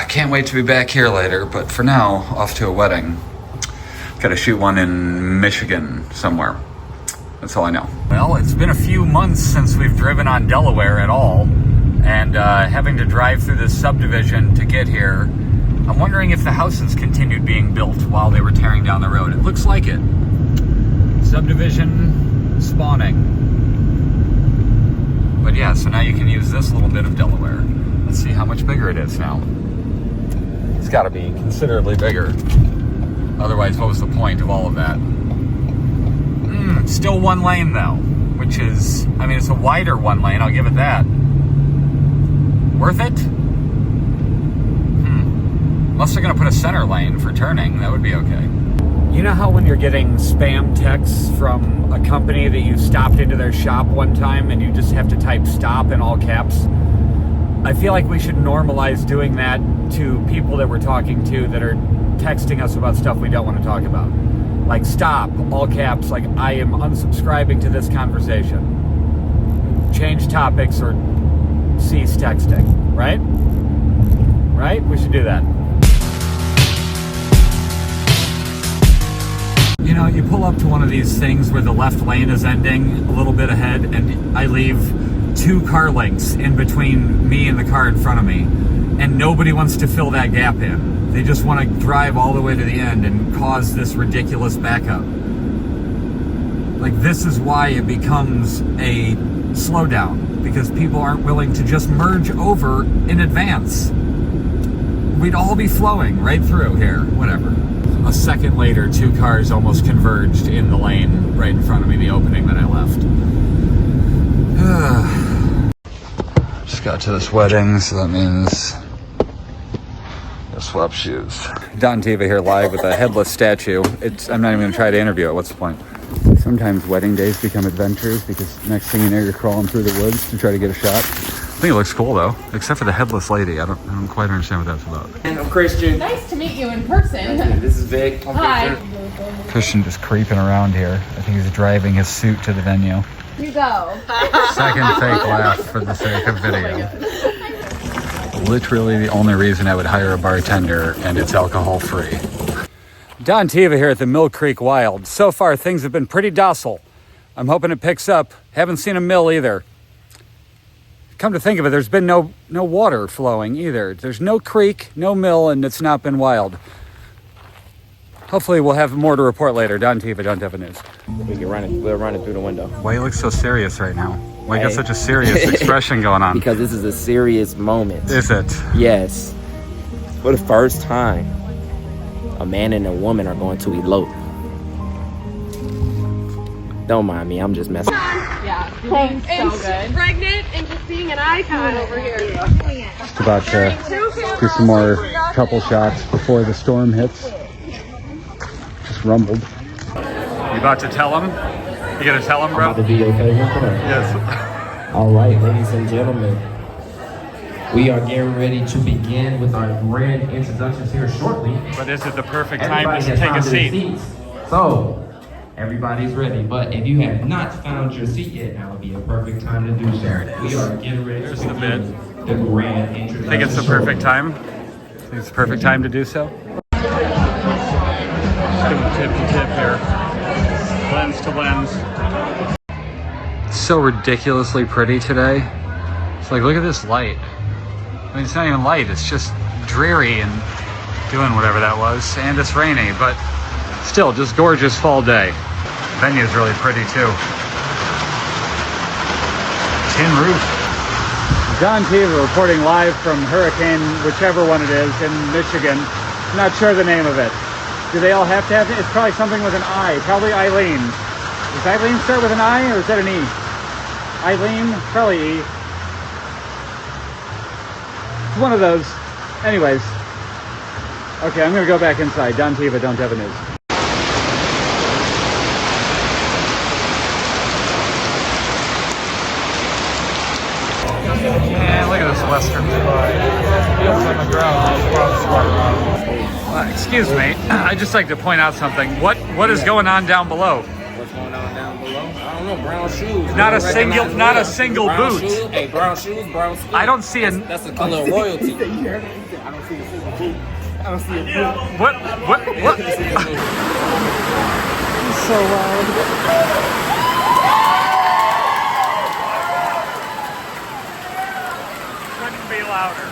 Can't wait to be back here later, but for now, off to a wedding. Gotta shoot one in Michigan somewhere. That's all I know. Well, it's been a few months since we've driven on Delaware at all, and having to drive through this subdivision to get here, I'm wondering if the houses continued being built while they were tearing down the road. It looks like it. Subdivision spawning. But yeah, so now you can use this little bit of Delaware. Let's see how much bigger it is now. It's gotta be considerably bigger. Otherwise, what was the point of all of that? Still one lane though, which is, I mean, it's a wider one lane, I'll give it that. Worth it? Unless they're gonna put a center lane for turning, that would be okay. You know how when you're getting spam texts from a company that you stopped into their shop one time and you just have to type stop in all caps? I feel like we should normalize doing that to people that we're talking to that are texting us about stuff we don't want to talk about. Like stop, all caps, like I am unsubscribing to this conversation. Change topics or cease texting, right? Right? We should do that. You know, you pull up to one of these things where the left lane is ending a little bit ahead, and I leave 2 car lengths in between me and the car in front of me, and nobody wants to fill that gap in. They just want to drive all the way to the end and cause this ridiculous backup. Like, this is why it becomes a slowdown, because people aren't willing to just merge over in advance. We'd all be flowing right through here, whatever. A second later, 2 cars almost converged in the lane right in front of me, the opening that I left. Just got to this wedding, so that means I'll swap shoes. Don Teva here live with a headless statue. I'm not even going to try to interview it. What's the point? Sometimes wedding days become adventures because next thing you know, you're crawling through the woods to try to get a shot. I think it looks cool though, except for the headless lady. I don't quite understand what that's about. And I'm Christian. Nice to meet you in person. This is Vic. Hi. Christian just creeping around here. I think he's driving his suit to the venue. You go. Second fake laugh for the sake of video. Literally the only reason I would hire a bartender, and it's alcohol free. Don Teva here at the Mill Creek Wild. So far things have been pretty docile. I'm hoping it picks up. Haven't seen a mill either. Come to think of it, there's been no water flowing either. There's no creek, no mill, and it's not been wild. Hopefully we'll have more to report later. Don Teva, Don't Teva News. We'll run it through the window. Why you look so serious right now? Why you got such a serious expression going on? Because this is a serious moment. Is it? Yes. For the first time, a man and a woman are going to elope. Don't mind me, I'm just messing. Yeah, you're so good. Pregnant and just being an icon over here. Just about to do some more couple shots before the storm hits. Just rumbled. You about to tell him? You gonna tell him, bro? To be okay with that. Yes. All right, ladies and gentlemen, we are getting ready to begin with our grand introductions here shortly. But is it the perfect time Everybody to has take a found their seat? seats. So, everybody's ready. But if you have not found your seat yet, now would be a perfect time to do so. There it is. We are getting ready There's to the begin the grand introduction. Think it's the perfect time? Think it's the perfect time to do so? Doing tip to tip here. Lens to lens. So ridiculously pretty today. It's like, look at this light. I mean, it's not even light, it's just dreary and doing whatever that was. And it's rainy, but still, just gorgeous fall day. Venue's really pretty too. Tin roof. Don Teva reporting live from Hurricane, whichever one it is, in Michigan. Not sure the name of it. Do they all have to have it? It's probably something with an I. Probably Eileen. Does Eileen start with an I or is that an E? Eileen? Probably E. It's one of those. Anyways. Okay, I'm going to go back inside. Don Teva, Don't Teva News. Man, look at this western divide. Fields on the ground. Excuse me, I'd just like to point out something. What is going on down below? What's going on down below? I don't know. Brown shoes. Not a single brown boot. Shoes. Hey, brown shoes, brown skin. I don't see That's the color of royalty. I don't see the I don't see it. What? So loud. Couldn't be louder.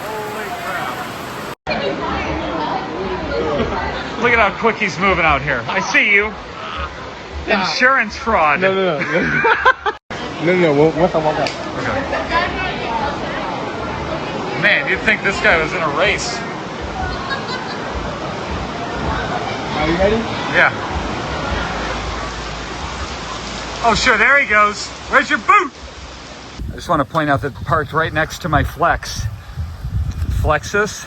Holy crap. Look at how quick he's moving out here. I see you. Insurance fraud. No. We'll come on up. Okay. Man, you'd think this guy was in a race. Are you ready? Yeah. Oh, sure, there he goes. Where's your boot? I just want to point out that parked right next to my Flex. Flexus?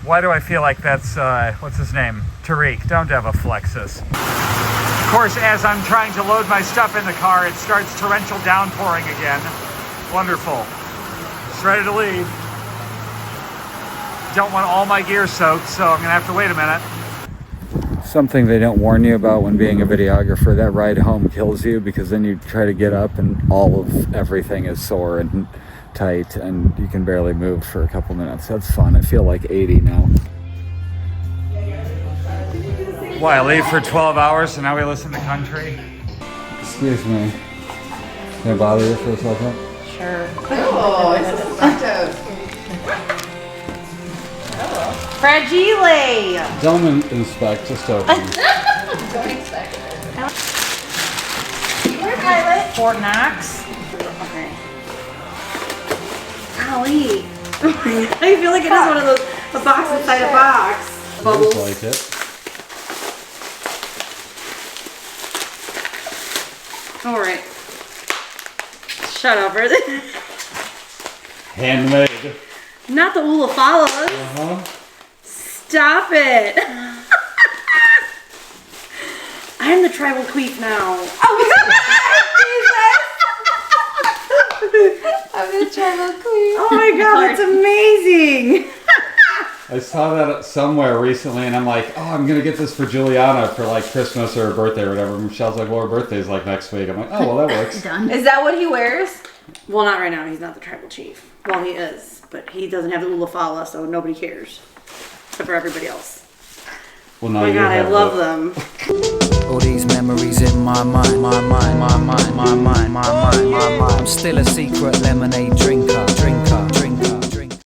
Why do I feel like that's, what's his name? Tariq. Don't have a Flexus. Of course, as I'm trying to load my stuff in the car, it starts torrential downpouring again. Wonderful. It's ready to leave. Don't want all my gear soaked, so I'm gonna have to wait a minute. Something they don't warn you about when being a videographer, that ride home kills you, because then you try to get up and all of everything is sore and tight and you can barely move for a couple minutes. That's fun. I feel like 80 now. Why, I leave for 12 hours and now we listen to country? Excuse me. Can I bother you for a second? Oh, it's a photo. Fragile! Don't inspect, just open. Don't expect it. Here, Pilot. Fort Knox. Okay. Golly. I feel like it is one of those, a box inside a box. Bubbles. Like it. Alright. Shut up, Ruth. Handmade. Not the Ulafalas. Uh-huh. Stop it. I'm the tribal queef now. I'm the tribal queen. Oh my god, that's amazing. I saw that somewhere recently and I'm like, oh, I'm gonna get this for Juliana for like Christmas or her birthday or whatever. Michelle's like, well, her birthday's like next week. I'm like, oh, well, that works. Is that what he wears? Well, not right now. He's not the tribal chief. Well, he is, but he doesn't have the Ulafala, so nobody cares. Except for everybody else. Well, Oh now my you god, I have love it. them. All these memories in my mind, my mind. I'm still a secret lemonade drinker.